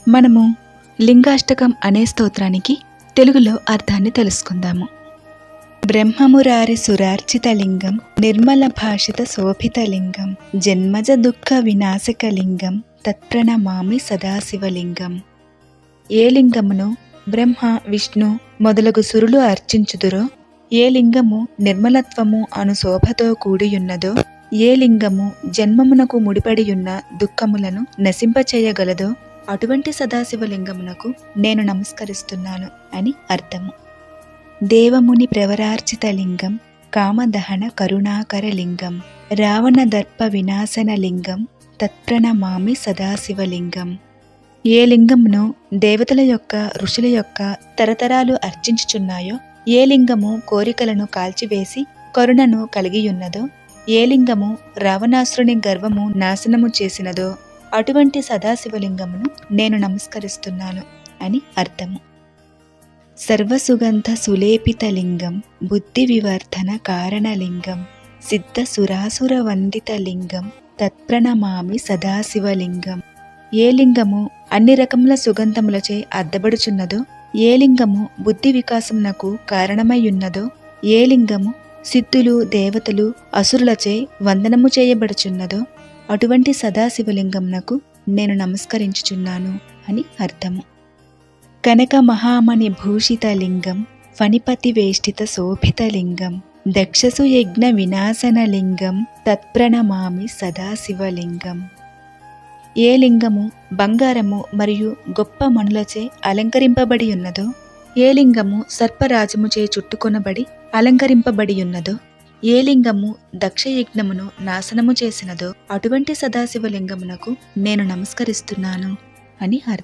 మనము లింగాష్టకం అనే స్తోత్రానికి తెలుగులో అర్థాన్ని తెలుసుకుందాము. బ్రహ్మమురారి సురార్చిత లింగం, నిర్మల భాషిత శోభిత లింగం, జన్మజ దుఃఖ వినాశక లింగం, తత్ప్రణమామి సదాశివలింగం. ఏ లింగమును బ్రహ్మ, విష్ణు మొదలగు సురులు అర్చించుదురో, ఏ లింగము నిర్మలత్వము అను శోభతో కూడియున్నదో, ఏ లింగము జన్మమునకు ముడిపడియున్న దుఃఖములను నశింపచేయగలదో అటువంటి సదాశివలింగమునకు నేను నమస్కరిస్తున్నాను అని అర్థము. దేవముని ప్రవరార్చిత లింగం, కామదహన కరుణాకర లింగం, రావణ దర్ప వినాశన లింగం, తత్ప్రణమామి సదాశివలింగం. ఏ లింగమును దేవతల యొక్క, ఋషుల యొక్క తరతరాలు అర్చించుచున్నాయో, ఏ లింగము కోరికలను కాల్చివేసి కరుణను కలిగియున్నదో, ఏ లింగము రావణాసురుని గర్వము నాశనము చేసినదో అటువంటి సదాశివలింగమును నేను నమస్కరిస్తున్నాను అని అర్థము. సర్వసుగంధ సులేపిత లింగం, బుద్ధి వివర్ధన కారణలింగం, సిద్ధ సురాసుర వందిత లింగం, తత్ప్రణమామి సదాశివలింగం. ఏ లింగము అన్ని రకముల సుగంధములచే అద్దబడుచున్నదో, ఏ లింగము బుద్ధి వికాసమునకు కారణమయ్యున్నదో, ఏ లింగము సిద్ధులు, దేవతలు, అసురులచే వందనము చేయబడుచున్నదో అటువంటి సదాశివలింగమునకు నేను నమస్కరించుచున్నాను అని అర్థము. కనక మహామణి భూషిత లింగం, ఫణిపతి వేష్టిత శోభిత లింగం, దక్షసు యజ్ఞ వినాశన లింగం, తత్ప్రణమామి సదాశివలింగం. ఏ లింగము బంగారము మరియు గొప్ప మణులచే అలంకరింపబడి ఉన్నదో, ఏ లింగము సర్పరాజముచే చుట్టుకొనబడి అలంకరింపబడి ఉన్నదో, ఏ లింగము దక్షయజ్ఞమును నాశనము చేసినదో అటువంటి సదాశివలింగమునకు నేను నమస్కరిస్తున్నాను అని అర్థం.